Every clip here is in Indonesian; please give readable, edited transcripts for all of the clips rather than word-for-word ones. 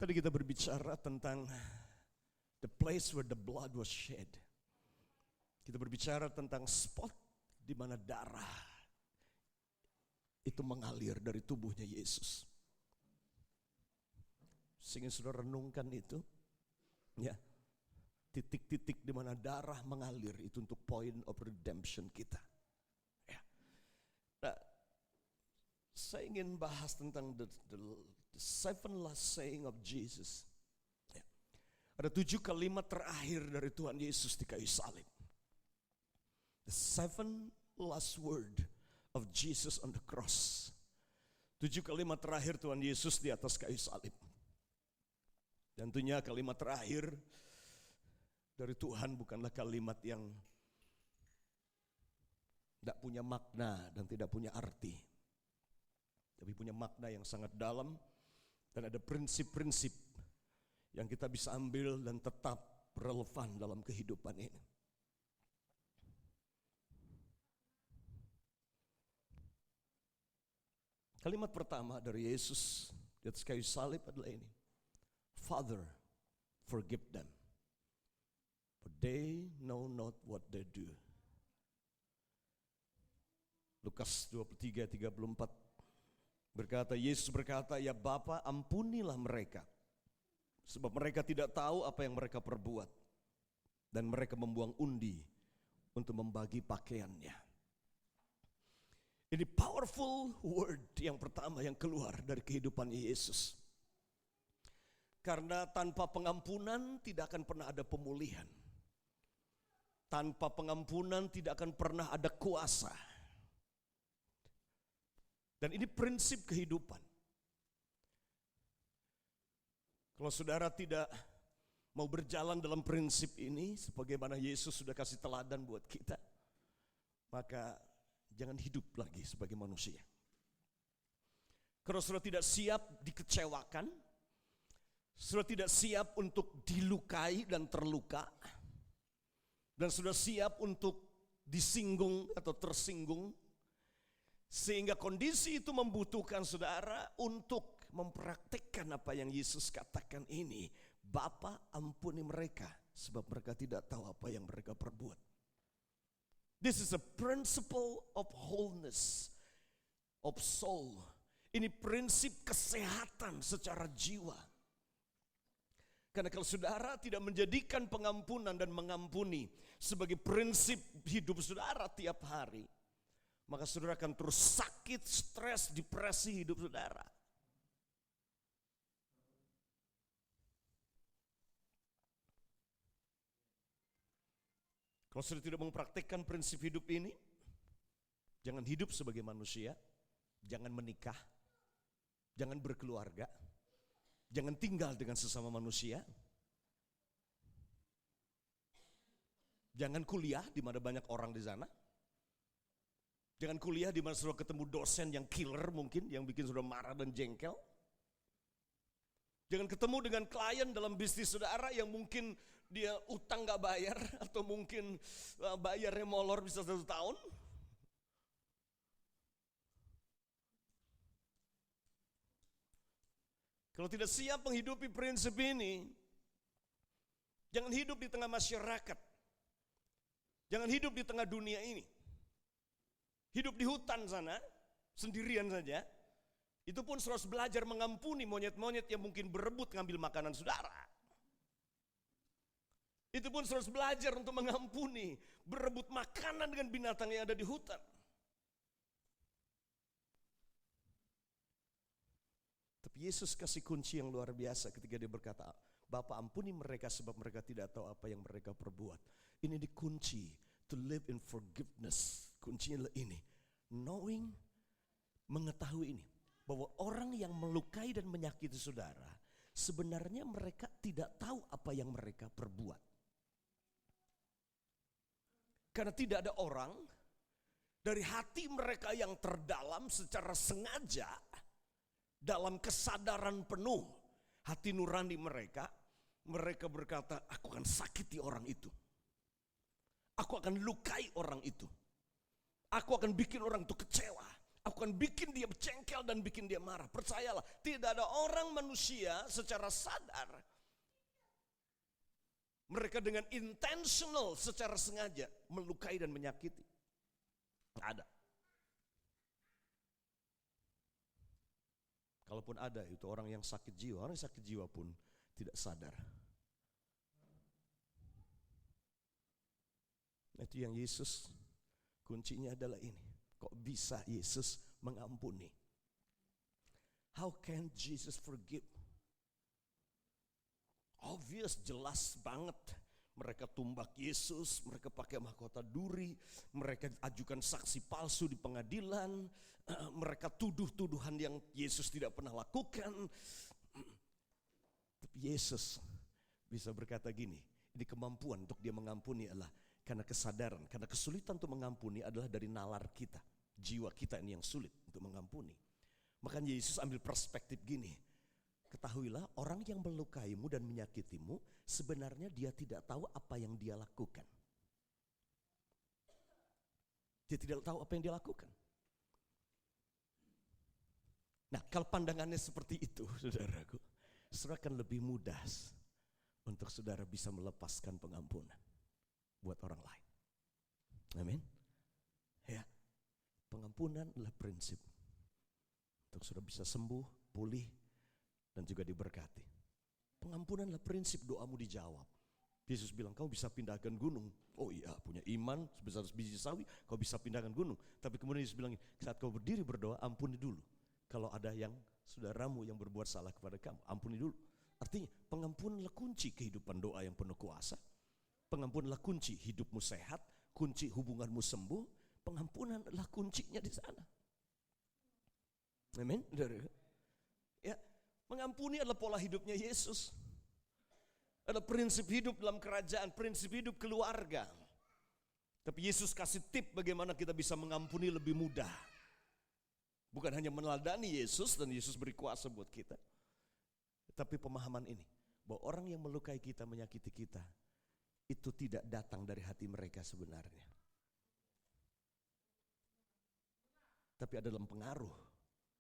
Tadi kita berbicara tentang the place where the blood was shed. Kita berbicara tentang spot di mana darah itu mengalir dari tubuhnya Yesus. Sehingga saudara renungkan itu, ya, titik-titik di mana darah mengalir itu untuk point of redemption kita. Ya. Nah, saya ingin bahas tentang the seven last saying of Jesus. Ya. Ada 7 kalimat terakhir dari Tuhan Yesus di kayu salib. The seven last word of Jesus on the cross. 7 kalimat terakhir Tuhan Yesus di atas kayu salib. Dan tentunya kalimat terakhir dari Tuhan bukanlah kalimat yang tidak punya makna dan tidak punya arti. Tapi punya makna yang sangat dalam dan ada prinsip-prinsip yang kita bisa ambil dan tetap relevan dalam kehidupan ini. Kalimat pertama dari Yesus di atas kayu salib adalah ini. Father, forgive them, for they know not what they do. Lukas 23:34 berkata, Yesus berkata, ya Bapa, ampunilah mereka, sebab mereka tidak tahu apa yang mereka perbuat. Dan mereka membuang undi untuk membagi pakaiannya. Ini powerful word yang pertama yang keluar dari kehidupan Yesus. Karena tanpa pengampunan tidak akan pernah ada pemulihan. Tanpa pengampunan tidak akan pernah ada kuasa. Dan ini prinsip kehidupan. Kalau saudara tidak mau berjalan dalam prinsip ini, sebagaimana Yesus sudah kasih teladan buat kita, maka jangan hidup lagi sebagai manusia. Kalau saudara tidak siap dikecewakan, sudah tidak siap untuk dilukai dan terluka, dan sudah siap untuk disinggung atau tersinggung, sehingga kondisi itu membutuhkan saudara untuk mempraktikkan apa yang Yesus katakan ini. Bapa, ampuni mereka, sebab mereka tidak tahu apa yang mereka perbuat. This is a principle of wholeness of soul. Ini prinsip kesehatan secara jiwa. Karena kalau saudara tidak menjadikan pengampunan dan mengampuni sebagai prinsip hidup saudara tiap hari, maka saudara akan terus sakit, stres, depresi hidup saudara. Kalau saudara tidak mempraktikkan prinsip hidup ini, jangan hidup sebagai manusia, jangan menikah, jangan berkeluarga, jangan tinggal dengan sesama manusia. Jangan kuliah di mana banyak orang di sana. Jangan kuliah di mana saudara ketemu dosen yang killer mungkin, yang bikin saudara marah dan jengkel. Jangan ketemu dengan klien dalam bisnis saudara yang mungkin dia utang gak bayar, atau mungkin bayarnya molor bisa 1 tahun. Kalau tidak siap menghidupi prinsip ini, jangan hidup di tengah masyarakat. Jangan hidup di tengah dunia ini. Hidup di hutan sana, sendirian saja. Itu pun harus belajar mengampuni monyet-monyet yang mungkin berebut ngambil makanan saudara. Itu pun harus belajar untuk mengampuni, berebut makanan dengan binatang yang ada di hutan. Yesus kasih kunci yang luar biasa ketika dia berkata, Bapa ampuni mereka sebab mereka tidak tahu apa yang mereka perbuat. Ini dikunci, to live in forgiveness. Kuncinya ini, knowing, mengetahui ini, bahwa orang yang melukai dan menyakiti saudara, sebenarnya mereka tidak tahu apa yang mereka perbuat. Karena tidak ada orang dari hati mereka yang terdalam secara sengaja, dalam kesadaran penuh hati nurani mereka, mereka berkata, aku akan sakiti orang itu. Aku akan lukai orang itu. Aku akan bikin orang itu kecewa. Aku akan bikin dia jengkel dan bikin dia marah. Percayalah, tidak ada orang manusia secara sadar. Mereka dengan intentional, secara sengaja melukai dan menyakiti. Nggak ada. Kalaupun ada, itu orang yang sakit jiwa. Orang yang sakit jiwa pun tidak sadar. Itu yang Yesus, kuncinya adalah ini. Kok bisa Yesus mengampuni? How can Jesus forgive? Obvious, jelas banget. Mereka tumbak Yesus, mereka pakai mahkota duri, mereka ajukan saksi palsu di pengadilan, mereka tuduh-tuduhan yang Yesus tidak pernah lakukan. Tapi Yesus bisa berkata gini, ini kemampuan untuk dia mengampuni adalah karena kesadaran, karena kesulitan untuk mengampuni adalah dari nalar kita. Jiwa kita ini yang sulit untuk mengampuni. Makanya Yesus ambil perspektif gini. Ketahuilah orang yang melukaimu dan menyakitimu sebenarnya dia tidak tahu apa yang dia lakukan. Dia tidak tahu apa yang dia lakukan. Nah, kalau pandangannya seperti itu, saudaraku, saudara akan lebih mudah untuk saudara bisa melepaskan pengampunan buat orang lain. Amin. Ya, pengampunan adalah prinsip untuk saudara bisa sembuh, pulih, dan juga diberkati. Pengampunan adalah prinsip doamu dijawab. Yesus bilang, kau bisa pindahkan gunung. Oh iya, punya iman sebesar biji sawi, kau bisa pindahkan gunung. Tapi kemudian Yesus bilang, saat kau berdiri berdoa, ampuni dulu. Kalau ada yang saudaramu yang berbuat salah kepada kamu, ampuni dulu. Artinya, pengampunan adalah kunci kehidupan doa yang penuh kuasa. Pengampunan adalah kunci hidupmu sehat, kunci hubunganmu sembuh. Pengampunan adalah kuncinya di sana. Amin. Ya, mengampuni adalah pola hidupnya Yesus. Ada prinsip hidup dalam kerajaan, prinsip hidup keluarga. Tapi Yesus kasih tip bagaimana kita bisa mengampuni lebih mudah. Bukan hanya meneladani Yesus dan Yesus beri kuasa buat kita. Tapi pemahaman ini, bahwa orang yang melukai kita, menyakiti kita, itu tidak datang dari hati mereka sebenarnya. Tapi ada dalam pengaruh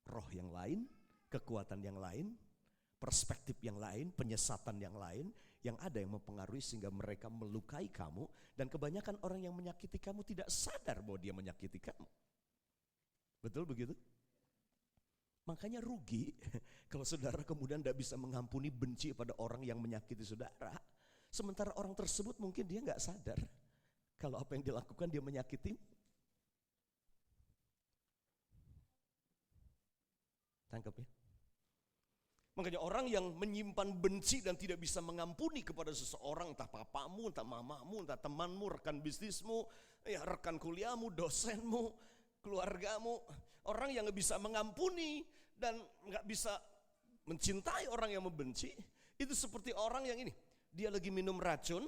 roh yang lain, kekuatan yang lain, perspektif yang lain, penyesatan yang lain, yang ada yang mempengaruhi sehingga mereka melukai kamu. Dan kebanyakan orang yang menyakiti kamu tidak sadar bahwa dia menyakiti kamu. Betul begitu? Makanya rugi kalau saudara kemudian tidak bisa mengampuni, benci pada orang yang menyakiti saudara. Sementara orang tersebut mungkin dia nggak sadar kalau apa yang dilakukan dia menyakiti. Tangkap ya? Makanya orang yang menyimpan benci dan tidak bisa mengampuni kepada seseorang, entah papamu, entah mamamu, entah temanmu, rekan bisnismu, ya rekan kuliahmu, dosenmu, keluargamu, orang yang nggak bisa mengampuni dan nggak bisa mencintai orang yang membenci, itu seperti orang yang ini, dia lagi minum racun,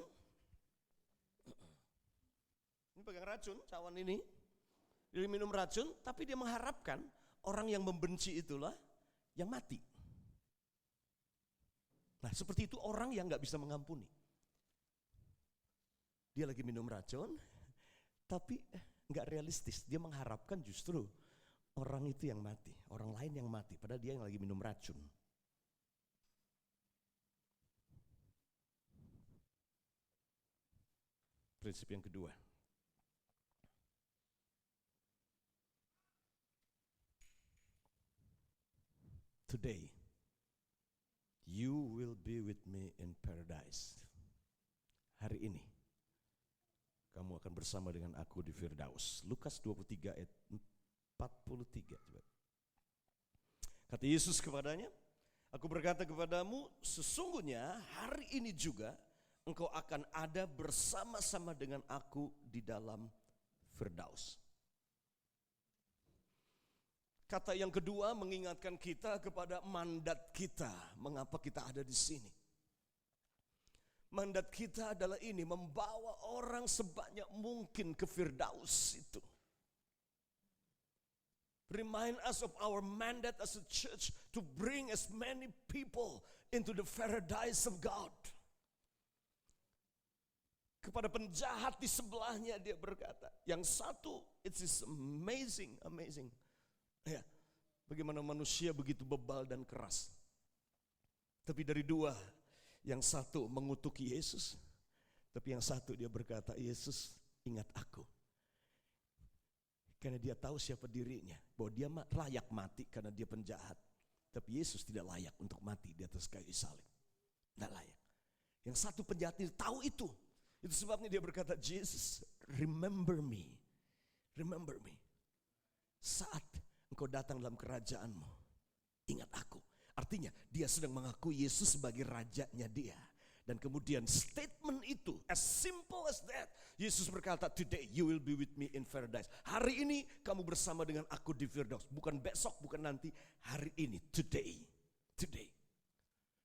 ini pegang racun, cawan ini, dia minum racun, tapi dia mengharapkan orang yang membenci itulah yang mati. Nah, seperti itu orang yang gak bisa mengampuni. Dia lagi minum racun, tapi gak realistis. Dia mengharapkan justru orang itu yang mati, orang lain yang mati, padahal dia yang lagi minum racun. Prinsip yang kedua. Today, you will be with me in paradise. Hari ini, kamu akan bersama dengan aku di Firdaus. Lukas 23 ayat 43. Kata Yesus kepadanya, aku berkata kepadamu, sesungguhnya hari ini juga engkau akan ada bersama-sama dengan aku di dalam Firdaus. Kata yang kedua mengingatkan kita kepada mandat kita. Mengapa kita ada di sini? Mandat kita adalah ini, membawa orang sebanyak mungkin ke Firdaus itu. Remind us of our mandate as a church to bring as many people into the paradise of God. Kepada penjahat di sebelahnya dia berkata, yang satu, it is amazing. Ya, bagaimana manusia begitu bebal dan keras. Tapi dari dua, yang satu mengutuki Yesus, tapi yang satu dia berkata, Yesus ingat aku. Karena dia tahu siapa dirinya, bahwa dia layak mati karena dia penjahat. Tapi Yesus tidak layak untuk mati di atas kayu salib. Tidak layak. Yang satu penjahat ini tahu itu. Itu sebabnya dia berkata, Jesus, remember me. Remember me. Saat engkau datang dalam kerajaanmu, ingat aku. Artinya dia sedang mengakui Yesus sebagai rajanya dia. Dan kemudian statement itu, as simple as that. Yesus berkata, today you will be with me in paradise. Hari ini kamu bersama dengan aku di Firdaus. Bukan besok, bukan nanti. Hari ini, today. Today.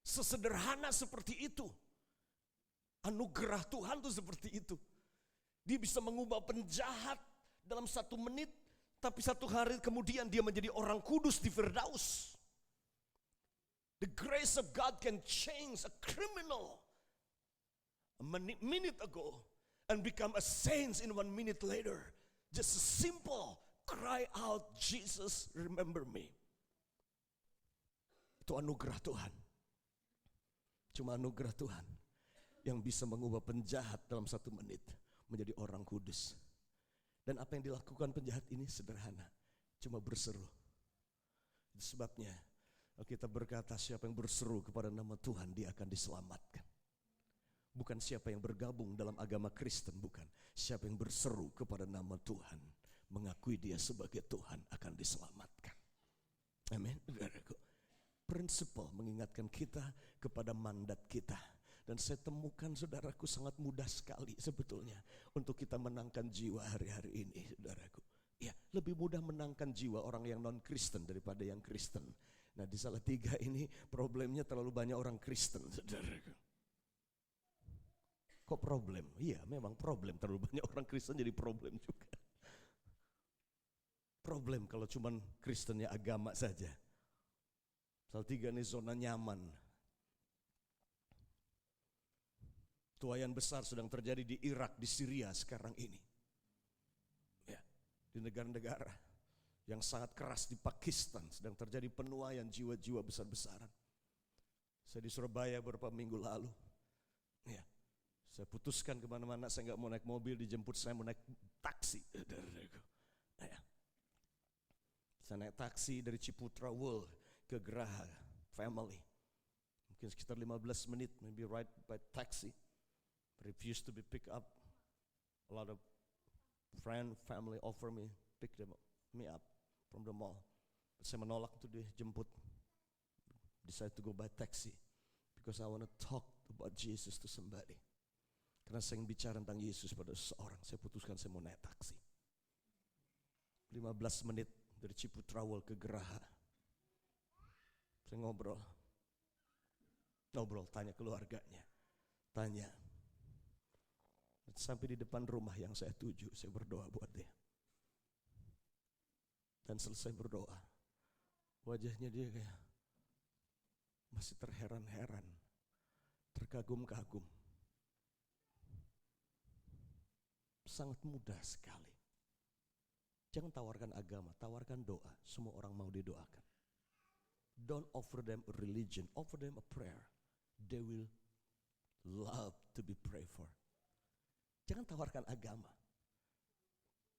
Sesederhana seperti itu. Anugerah Tuhan itu seperti itu. Dia bisa mengubah penjahat dalam 1 menit. Tapi 1 hari kemudian dia menjadi orang kudus di Firdaus. The grace of God can change a criminal a minute ago and become a saint in 1 minute later. Just a simple cry out, Jesus, remember me. Itu anugerah Tuhan. Cuma anugerah Tuhan yang bisa mengubah penjahat dalam 1 menit menjadi orang kudus. Dan apa yang dilakukan penjahat ini sederhana, cuma berseru. Itu sebabnya kita berkata, siapa yang berseru kepada nama Tuhan, dia akan diselamatkan. Bukan siapa yang bergabung dalam agama Kristen, bukan. Siapa yang berseru kepada nama Tuhan, mengakui dia sebagai Tuhan, akan diselamatkan. Amin. Prinsipal mengingatkan kita kepada mandat kita. Dan saya temukan, saudaraku, sangat mudah sekali sebetulnya untuk kita menangkan jiwa hari-hari ini, saudaraku. Ya, lebih mudah menangkan jiwa orang yang non-Kristen daripada yang Kristen. Nah, di Salatiga ini problemnya terlalu banyak orang Kristen, saudaraku. Kok problem? Iya, memang problem. Terlalu banyak orang Kristen jadi problem juga. Problem kalau cuman Kristennya agama saja. Salatiga ini zona nyaman. Tuayan besar sedang terjadi di Irak, di Syria sekarang ini. Ya, di negara-negara yang sangat keras, di Pakistan sedang terjadi penuaian jiwa-jiwa besar-besaran. Saya di Surabaya beberapa minggu lalu. Ya, saya putuskan kemana-mana, saya nggak mau naik mobil, dijemput saya mau naik taksi. Ya. Saya naik taksi dari Ciputra World ke Geraha Family. Mungkin sekitar 15 menit, maybe ride by taxi. Refused to be picked up. A lot of family offer me, pick me up from the mall. But saya menolak untuk dijemput. Decide to go by taxi because I want to talk about Jesus to somebody. Karena saya ingin bicara tentang Yesus pada seseorang. Saya putuskan saya mau naik taksi. 15 menit dari Ciputra World ke Geraha. Saya ngobrol, tanya keluarganya, tanya. Sampai di depan rumah yang saya tuju, saya berdoa buat dia. Dan selesai berdoa, wajahnya dia kayak masih terheran-heran, terkagum-kagum. Sangat mudah sekali. Jangan tawarkan agama, tawarkan doa. Semua orang mau didoakan. Don't offer them a religion, offer them a prayer. They will love to be prayed for. Jangan tawarkan agama.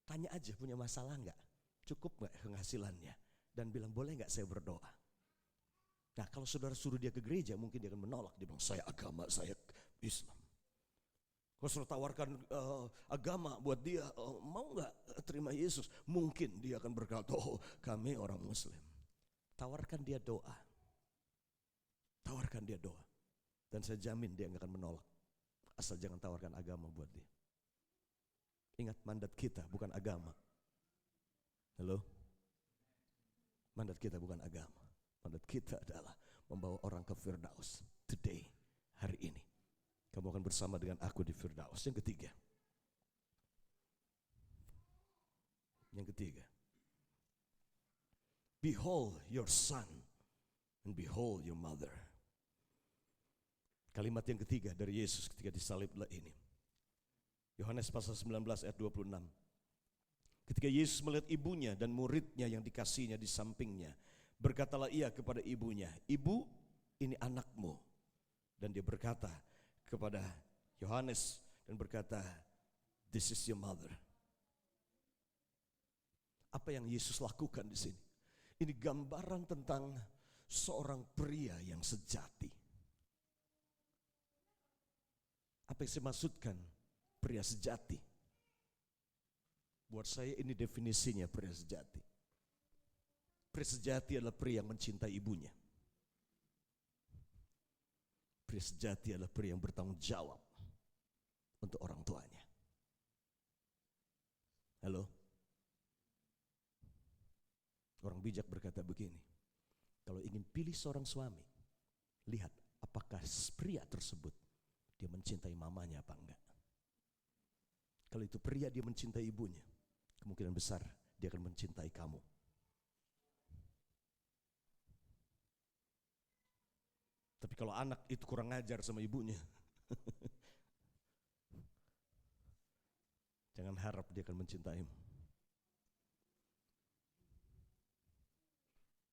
Tanya aja, punya masalah enggak? Cukup enggak penghasilannya? Dan bilang, boleh enggak saya berdoa? Nah, kalau saudara suruh dia ke gereja, mungkin dia akan menolak. Dia bilang, saya agama, saya Islam. Kalau saudara tawarkan agama buat dia, mau enggak terima Yesus? Mungkin dia akan berkata, oh kami orang Muslim. Tawarkan dia doa. Tawarkan dia doa. Dan saya jamin dia enggak akan menolak. Asal jangan tawarkan agama buat dia. Ingat, mandat kita bukan agama. Halo? Mandat kita bukan agama. Mandat kita adalah membawa orang ke Firdaus. Today, hari ini. Kamu akan bersama dengan aku di Firdaus. Yang ketiga. Behold your son and behold your mother. Kalimat yang ketiga dari Yesus ketika disaliblah ini. Yohanes pasal 19 ayat 26. Ketika Yesus melihat ibunya dan muridnya yang dikasihnya di sampingnya, berkatalah ia kepada ibunya, "Ibu, ini anakmu." Dan dia berkata kepada Yohanes dan berkata, "This is your mother." Apa yang Yesus lakukan di sini? Ini gambaran tentang seorang pria yang sejati. Apa yang saya maksudkan pria sejati? Buat saya ini definisinya pria sejati. Pria sejati adalah pria yang mencintai ibunya. Pria sejati adalah pria yang bertanggung jawab untuk orang tuanya. Halo? Orang bijak berkata begini, kalau ingin pilih seorang suami, lihat apakah pria tersebut dia mencintai mamanya apa enggak. Kalau itu pria dia mencintai ibunya, kemungkinan besar dia akan mencintai kamu. Tapi kalau anak itu kurang ajar sama ibunya, jangan harap dia akan mencintaimu.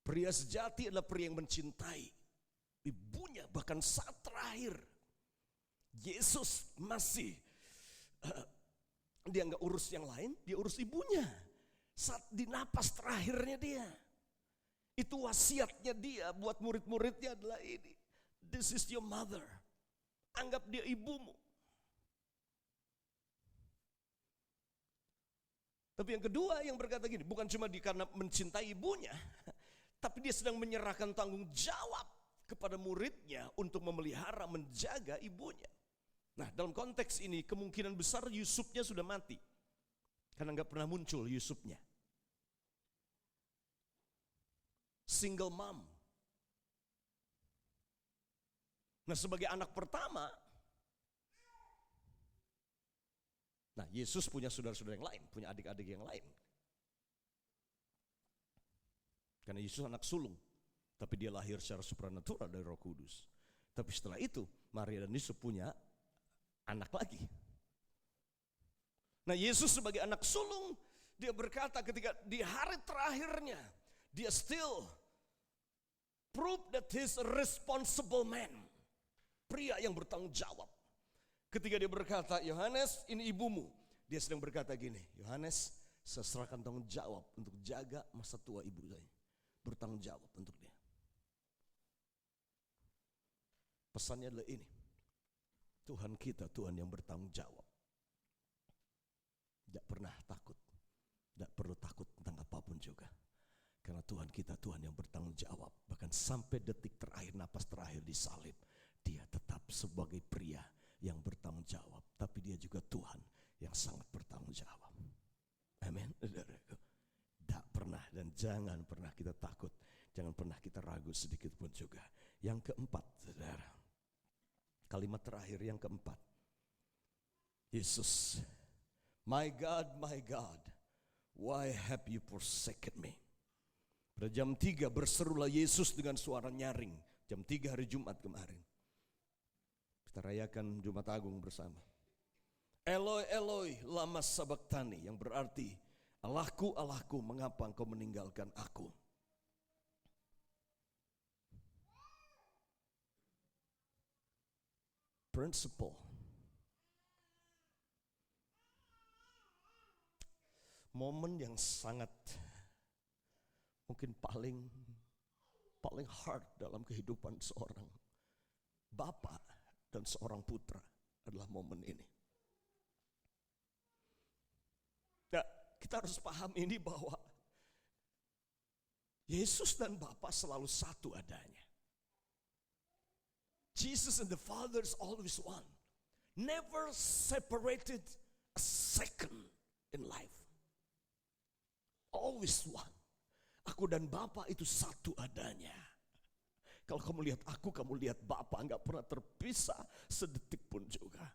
Pria sejati adalah pria yang mencintai ibunya, bahkan saat terakhir Yesus masih dia nggak urus yang lain, dia urus ibunya. Saat di napas terakhirnya dia, itu wasiatnya dia buat murid-muridnya adalah ini, "This is your mother." Anggap dia ibumu. Tapi yang kedua yang berkata gini, bukan cuma karena mencintai ibunya, tapi dia sedang menyerahkan tanggung jawab kepada muridnya untuk memelihara, menjaga ibunya. Nah, dalam konteks ini kemungkinan besar Yusufnya sudah mati. Karena nggak pernah muncul Yusufnya. Single mom. Nah, sebagai anak pertama, nah Yesus punya saudara-saudara yang lain, punya adik-adik yang lain. Karena Yesus anak sulung, tapi dia lahir secara supranatural dari Roh Kudus. Tapi setelah itu, Maria dan Yusuf punya anak lagi. Nah, Yesus sebagai anak sulung, dia berkata ketika di hari terakhirnya, dia still prove that he's a responsible man. Pria yang bertanggung jawab. Ketika dia berkata, "Yohanes, ini ibumu." Dia sedang berkata gini, "Yohanes, saya serahkan tanggung jawab untuk jaga masa tua ibu saya." Bertanggung jawab untuk dia. Pesannya adalah ini. Tuhan kita, Tuhan yang bertanggung jawab. Tidak pernah takut. Tidak perlu takut tentang apapun juga. Karena Tuhan kita, Tuhan yang bertanggung jawab. Bahkan sampai detik terakhir, napas terakhir di salib, dia tetap sebagai pria yang bertanggung jawab. Tapi dia juga Tuhan yang sangat bertanggung jawab. Amin. Tidak pernah dan jangan pernah kita takut. Jangan pernah kita ragu sedikit pun juga. Yang keempat, saudara. Kalimat terakhir yang keempat. Yesus, my God, why have you forsaken me? Pada jam 3 berserulah Yesus dengan suara nyaring. Jam 3 hari Jumat kemarin. Kita rayakan Jumat Agung bersama. Eloi, Eloi, lama sabachthani, yang berarti, Allahku, Allahku, mengapa engkau meninggalkan aku? Principle. Momen yang sangat mungkin paling hard dalam kehidupan seorang bapak dan seorang putra adalah momen ini. Nah, kita harus paham ini bahwa Yesus dan Bapa selalu satu adanya. Jesus and the Father is always one. Never separated a second in life. Always one. Aku dan Bapa itu satu adanya. Kalau kamu lihat aku, kamu lihat Bapa, enggak pernah terpisah sedetik pun juga.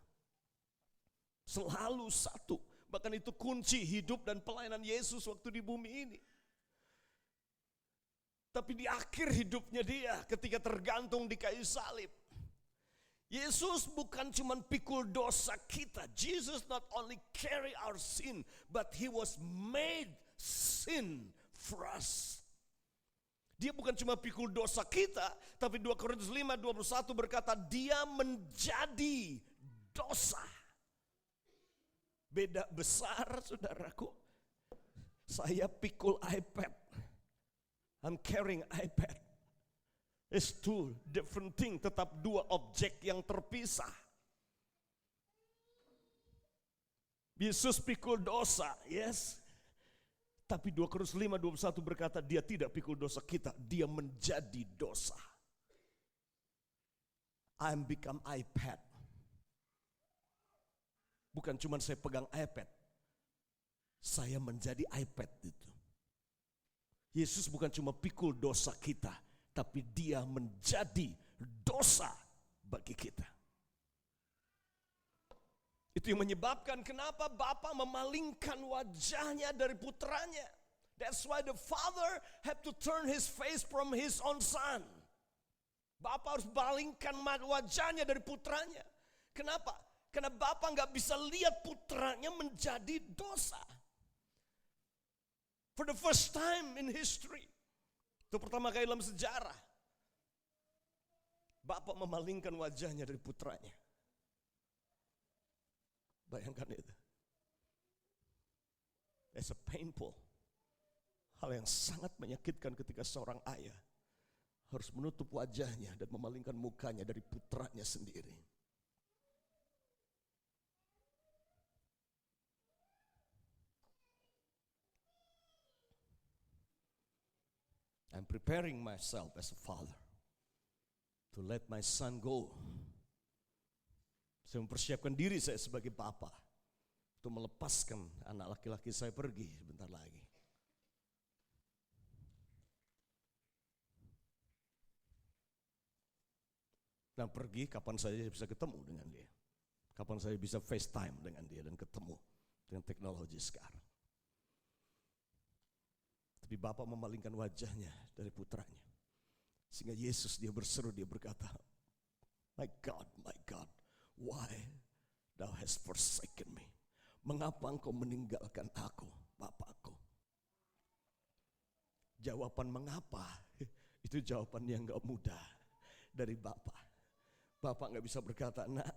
Selalu satu. Bahkan itu kunci hidup dan pelayanan Yesus waktu di bumi ini. Tapi di akhir hidupnya dia ketika tergantung di kayu salib, Yesus bukan cuma pikul dosa kita. Jesus not only carry our sin, but he was made sin for us. Dia bukan cuma pikul dosa kita, tapi 2 Korintus 5:21 berkata dia menjadi dosa. Beda besar saudaraku. Saya pikul iPad. I'm carrying iPad. It's two different thing, tetap dua objek yang terpisah. Yesus pikul dosa, yes. Tapi 2 Korintus 5:21 berkata dia tidak pikul dosa kita, dia menjadi dosa. I'm become iPad. Bukan cuma saya pegang iPad, saya menjadi iPad itu. Yesus bukan cuma pikul dosa kita, tapi dia menjadi dosa bagi kita. Itu yang menyebabkan kenapa Bapa memalingkan wajahnya dari putranya. That's why the father had to turn his face from his own son. Bapa harus palingkan wajahnya dari putranya. Kenapa? Karena Bapa gak bisa lihat putranya menjadi dosa. For the first time in history. Itu pertama kali dalam sejarah. Bapak memalingkan wajahnya dari putranya. Bayangkan itu. It's a painful. Hal yang sangat menyakitkan ketika seorang ayah harus menutup wajahnya dan memalingkan mukanya dari putranya sendiri. I'm preparing myself as a father to let my son go. Saya mempersiapkan diri saya sebagai bapa untuk melepaskan anak laki-laki saya pergi sebentar lagi. Dan pergi kapan saja bisa ketemu dengan dia. Kapan saya bisa FaceTime dengan dia dan ketemu dengan teknologi sekarang. Tapi Bapa memalingkan wajahnya dari putranya. Sehingga Yesus dia berseru, dia berkata, my God, why thou hast forsaken me? Mengapa engkau meninggalkan aku, Bapakku? Jawaban mengapa, itu jawaban yang gak mudah dari Bapa. Bapa gak bisa berkata, nak,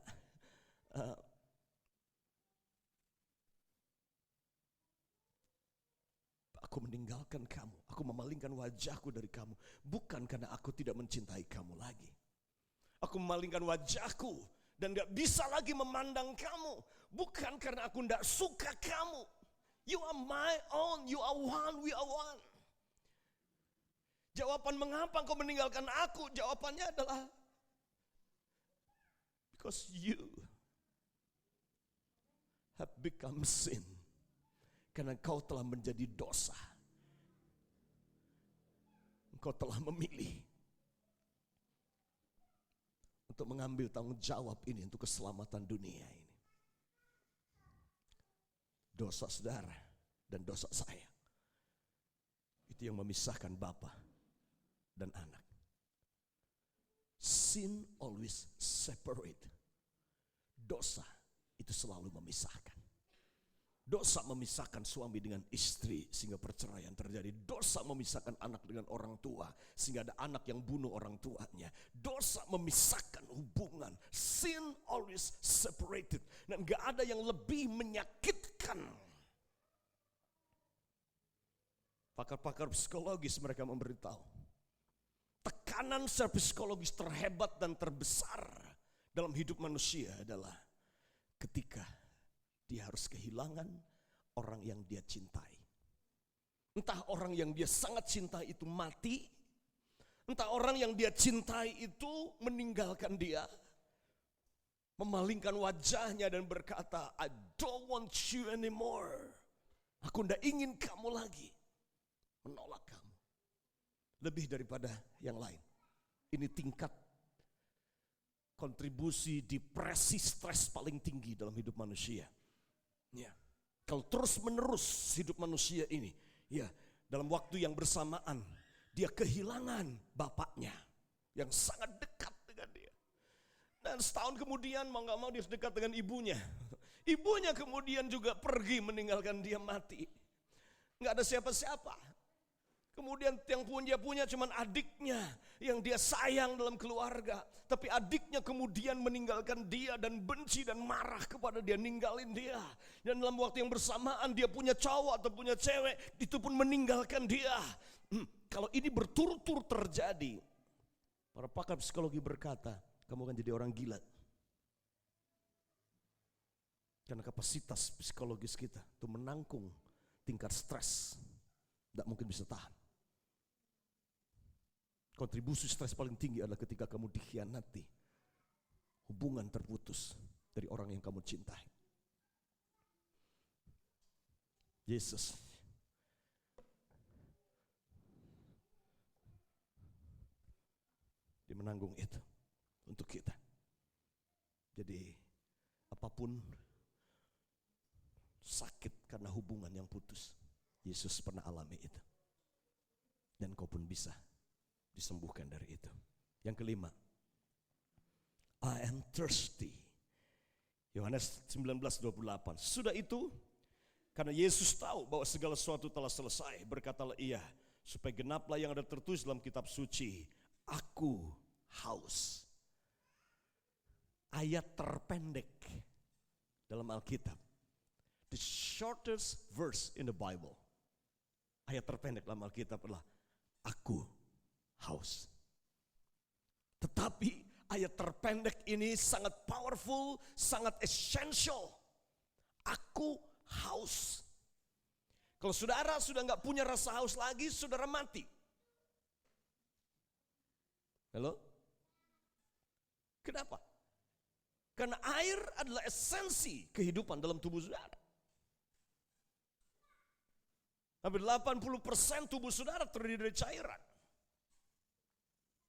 aku meninggalkan kamu, aku memalingkan wajahku dari kamu, bukan karena aku tidak mencintai kamu lagi. Aku memalingkan wajahku dan gak bisa lagi memandang kamu, bukan karena aku gak suka kamu. You are my own, you are one, we are one. Jawaban mengapa engkau meninggalkan aku, jawabannya adalah because you have become sin. Karena engkau telah menjadi dosa. Engkau telah memilih untuk mengambil tanggung jawab ini untuk keselamatan dunia ini. Dosa saudara dan dosa saya. Itu yang memisahkan bapa dan anak. Sin always separate. Dosa itu selalu memisahkan. Dosa memisahkan suami dengan istri sehingga perceraian terjadi. Dosa memisahkan anak dengan orang tua sehingga ada anak yang bunuh orang tuanya. Dosa memisahkan hubungan. Sin always separated. Dan gak ada yang lebih menyakitkan. Pakar-pakar psikologis mereka memberitahu. Tekanan secara psikologis terhebat dan terbesar dalam hidup manusia adalah ketika dia harus kehilangan orang yang dia cintai. Entah orang yang dia sangat cintai itu mati, entah orang yang dia cintai itu meninggalkan dia, memalingkan wajahnya dan berkata, I don't want you anymore. Aku tidak ingin kamu lagi. Menolak kamu. Lebih daripada yang lain. Ini tingkat kontribusi depresi, stres paling tinggi dalam hidup manusia. Ya, kalau terus menerus hidup manusia ini, ya dalam waktu yang bersamaan dia kehilangan bapaknya yang sangat dekat dengan dia. Dan setahun kemudian mau gak mau dia dekat dengan ibunya. Ibunya kemudian juga pergi meninggalkan dia mati. Gak ada siapa-siapa. Kemudian yang punya cuman adiknya yang dia sayang dalam keluarga. Tapi adiknya kemudian meninggalkan dia dan benci dan marah kepada dia, ninggalin dia. Dan dalam waktu yang bersamaan dia punya cowok atau punya cewek, itu pun meninggalkan dia. Kalau ini berturut-turut terjadi, para pakar psikologi berkata, kamu akan jadi orang gila. Karena kapasitas psikologis kita untuk menanggung tingkat stres tidak mungkin bisa tahan. Kontribusi stres paling tinggi adalah ketika kamu dikhianati, hubungan terputus dari orang yang kamu cintai. Yesus dia menanggung itu untuk kita. Jadi apapun sakit karena hubungan yang putus, Yesus pernah alami itu. Dan kau pun bisa disembuhkan dari itu. Yang kelima, I am thirsty. Yohanes 19:28. Sudah itu, karena Yesus tahu bahwa segala sesuatu telah selesai, berkatalah ia, supaya genaplah yang ada tertulis dalam kitab suci, aku haus. Ayat terpendek dalam Alkitab. The shortest verse in the Bible. Ayat terpendek dalam Alkitab adalah aku haus. Tetapi ayat terpendek ini sangat powerful, sangat essential. Aku haus. Kalau saudara sudah nggak punya rasa haus lagi, saudara mati. Halo? Kenapa? Karena air adalah esensi kehidupan dalam tubuh saudara. Hampir 80% tubuh saudara terdiri dari cairan.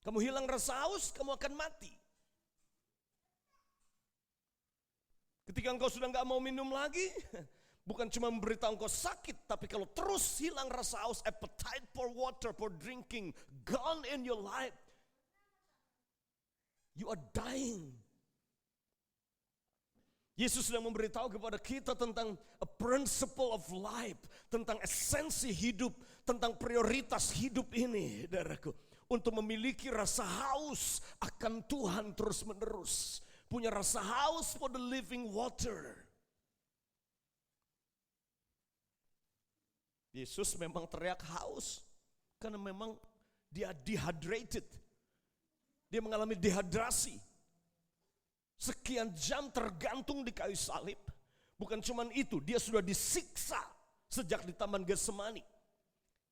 Kamu hilang rasa haus, kamu akan mati. Ketika engkau sudah nggak mau minum lagi, bukan cuma memberitahu engkau sakit, tapi kalau terus hilang rasa haus, appetite for water, for drinking, gone in your life, you are dying. Yesus sedang memberitahu kepada kita tentang a principle of life, tentang esensi hidup, tentang prioritas hidup ini, saudaraku. Untuk memiliki rasa haus akan Tuhan terus menerus. Punya rasa haus for the living water. Yesus memang teriak haus karena memang dia dehydrated. Dia mengalami dehidrasi. Sekian jam tergantung di kayu salib. Bukan cuma itu, dia sudah disiksa sejak di Taman Getsemani.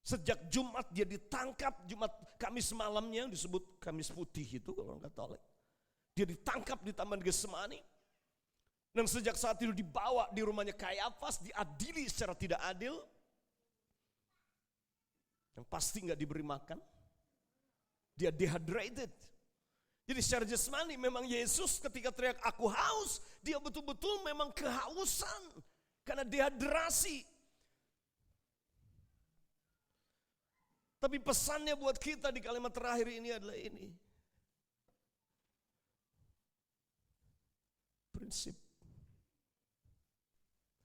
Sejak Jumat dia ditangkap, Jumat Kamis malamnya disebut Kamis Putih itu kalau orang Katolik. Dia ditangkap di Taman Getsemani. Dan sejak saat itu dibawa di rumahnya Kayafas, diadili secara tidak adil. Yang pasti gak diberi makan. Dia dehydrated. Jadi secara jasmani memang Yesus ketika teriak aku haus, dia betul-betul memang kehausan karena dehidrasi. Tapi pesannya buat kita di kalimat terakhir ini adalah ini. Prinsip.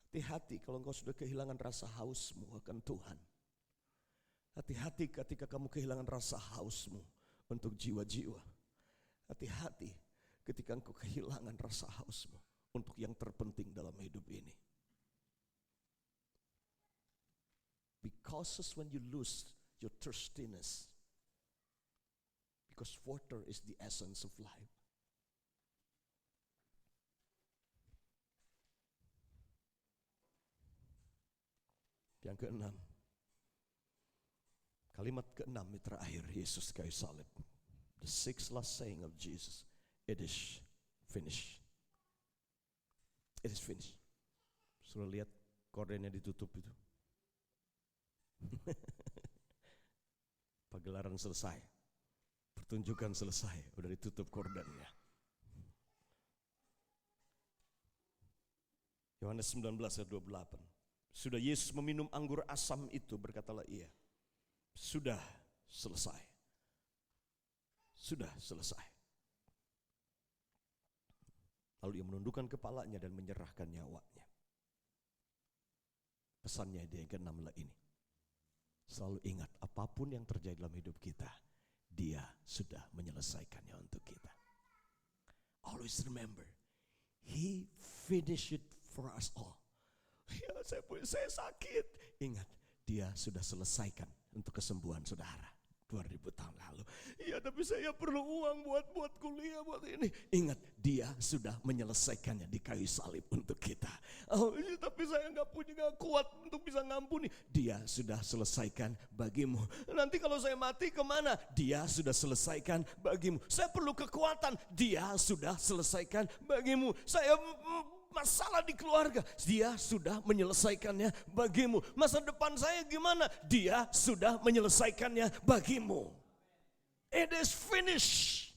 Hati-hati kalau engkau sudah kehilangan rasa hausmu akan Tuhan. Hati-hati ketika kamu kehilangan rasa hausmu untuk jiwa-jiwa. Hati-hati ketika engkau kehilangan rasa hausmu untuk yang terpenting dalam hidup ini. Because when you lose your thirstiness, because water is the essence of life. Yang keenam, kalimat keenam yang terakhir Yesus kayu salib. The sixth last saying of Jesus, it is finished. It is finished. Sudah lihat kordennya ditutup itu. Pagelaran selesai. Pertunjukan selesai, udah ditutup kordennya. Yohanes 19 ayat 28. Sudah Yesus meminum anggur asam itu, berkatalah ia, sudah selesai. Sudah selesai. Lalu ia menundukkan kepalanya dan menyerahkan nyawanya. Pesannya dia yang ke-6 ini. Selalu ingat, apapun yang terjadi dalam hidup kita, Dia sudah menyelesaikannya untuk kita. Always remember, He finished it for us all. Ya, saya sakit. Ingat, Dia sudah selesaikan untuk kesembuhan saudara 2000 tahun lalu. Ya, tapi saya perlu uang buat kuliah, buat ini. Ingat, Dia sudah menyelesaikannya di kayu salib untuk kita. Oh, ya, tapi saya nggak kuat untuk bisa ngampuni. Dia sudah selesaikan bagimu. Nanti kalau saya mati kemana? Dia sudah selesaikan bagimu. Saya perlu kekuatan. Dia sudah selesaikan bagimu. Saya masalah di keluarga, Dia sudah menyelesaikannya bagimu. Masa depan saya gimana? Dia sudah menyelesaikannya bagimu. It is finished.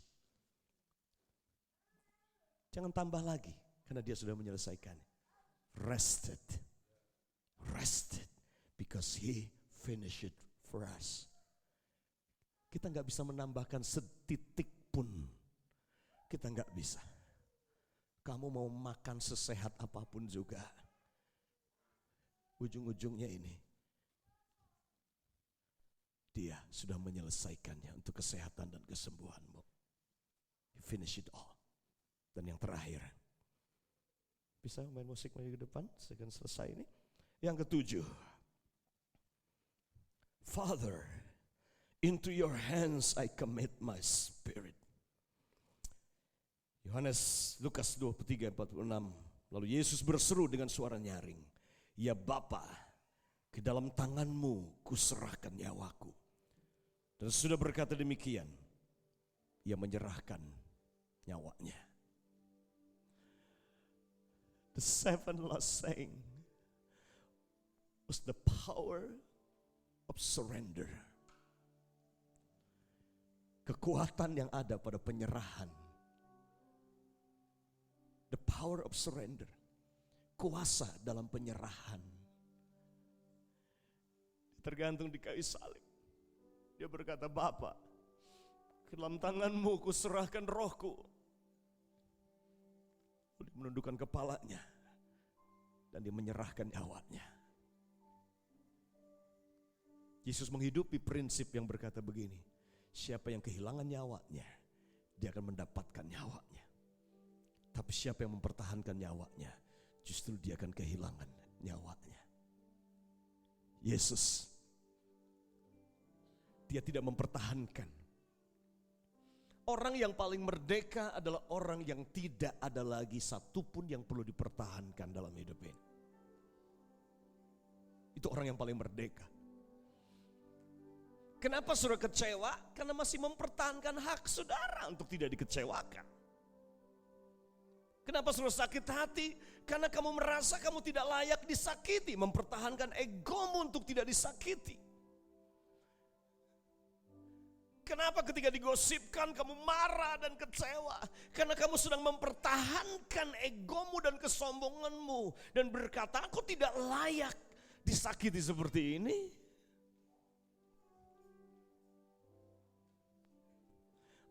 Jangan tambah lagi, karena Dia sudah menyelesaikannya. Rested because He finished it for us. Kita gak bisa menambahkan setitik pun. Kita gak bisa. Kamu mau makan sesehat apapun juga, ujung-ujungnya ini, Dia sudah menyelesaikannya untuk kesehatan dan kesembuhanmu. He finish it all. Dan yang terakhir, bisa main musik maju ke depan, saya akan selesai ini. Yang ke-7, Father, into your hands I commit my spirit. Lukas 23:46. Lalu Yesus berseru dengan suara nyaring, ya Bapa, ke dalam tanganmu kuserahkan nyawaku. Dan sudah berkata demikian, ia menyerahkan nyawanya. The 7 last saying was the power of surrender. Kekuatan yang ada pada penyerahan. The power of surrender. Kuasa dalam penyerahan. Tergantung di kayu salib. Dia berkata, Bapa, ke dalam tanganmu kuserahkan rohku. Dia menundukkan kepalanya. Dan dia menyerahkan nyawanya. Yesus menghidupi prinsip yang berkata begini. Siapa yang kehilangan nyawanya, dia akan mendapatkan nyawanya. Tapi siapa yang mempertahankan nyawanya, justru dia akan kehilangan nyawanya. Yesus, Dia tidak mempertahankan. Orang yang paling merdeka adalah orang yang tidak ada lagi satupun yang perlu dipertahankan dalam hidup ini. Itu orang yang paling merdeka. Kenapa saudara kecewa? Karena masih mempertahankan hak saudara untuk tidak dikecewakan. Kenapa saudara sakit hati? Karena kamu merasa kamu tidak layak disakiti. Mempertahankan egomu untuk tidak disakiti. Kenapa ketika digosipkan kamu marah dan kecewa? Karena kamu sedang mempertahankan egomu dan kesombonganmu. Dan berkata, aku tidak layak disakiti seperti ini.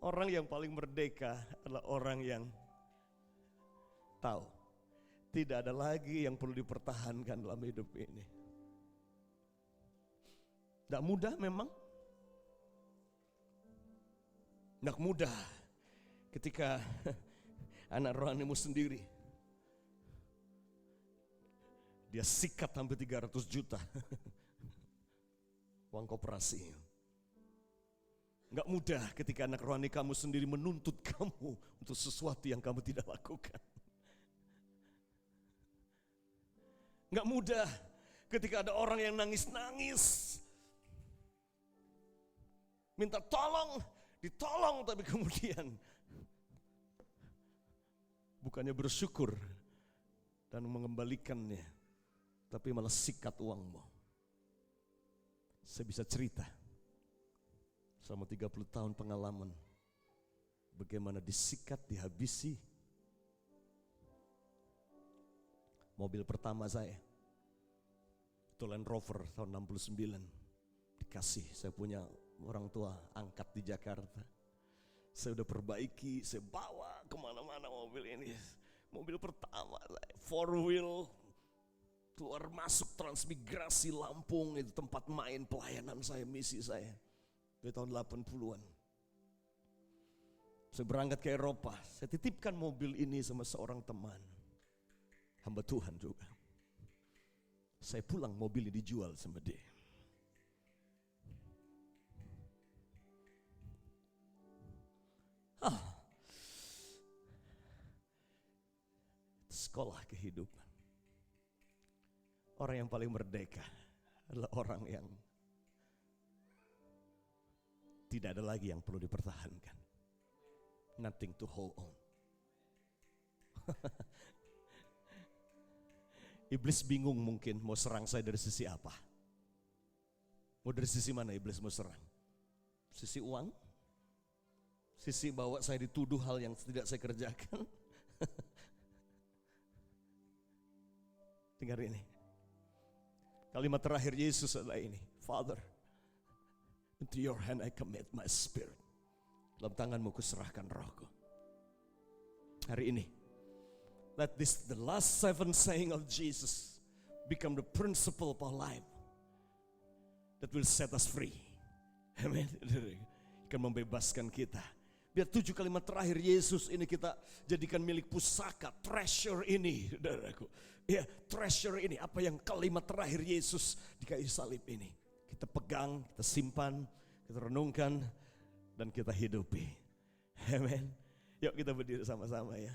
Orang yang paling merdeka adalah orang yang tahu, tidak ada lagi yang perlu dipertahankan dalam hidup ini. Tidak mudah memang. Tidak mudah ketika anak rohanimu sendiri, dia sikat hampir 300 juta uang koperasi. Enggak mudah ketika anak rohani kamu sendiri menuntut kamu untuk sesuatu yang kamu tidak lakukan. Enggak mudah ketika ada orang yang nangis-nangis, minta tolong, ditolong, tapi kemudian bukannya bersyukur dan mengembalikannya, tapi malah sikat uangmu. Saya bisa cerita selama 30 tahun pengalaman bagaimana disikat, dihabisi. Mobil pertama saya itu Land Rover tahun 69, dikasih, saya punya orang tua angkat di Jakarta. Saya udah perbaiki, saya bawa kemana-mana mobil ini. Mobil pertama saya, 4-wheel, keluar masuk Transmigrasi Lampung, itu tempat main pelayanan saya, misi saya. Di tahun 80-an. Saya berangkat ke Eropa, saya titipkan mobil ini sama seorang teman. Hamba Tuhan juga. Saya pulang, mobil ini dijual sama dia. Sekolah kehidupan. Orang yang paling merdeka adalah orang yang tidak ada lagi yang perlu dipertahankan. Nothing to hold on. Iblis bingung mungkin mau serang saya dari sisi apa. Mau dari sisi mana iblis mau serang? Sisi uang? Sisi bahwa saya dituduh hal yang tidak saya kerjakan? Dengar ini. Kalimat terakhir Yesus adalah ini. Father, into your hand I commit my spirit. Dalam tanganmu kuserahkan rohku. Hari ini, let this the last 7 saying of Jesus become the principle of our life that will set us free. Amen. Akan membebaskan kita. Biar 7 kalimat terakhir Yesus ini kita jadikan milik pusaka, treasure ini, saudaraku. Ya, treasure ini, apa yang kalimat terakhir Yesus di kayu salib ini. Kita pegang, kita simpan, kita renungkan, dan kita hidupi. Amen. Yuk kita berdiri sama-sama ya.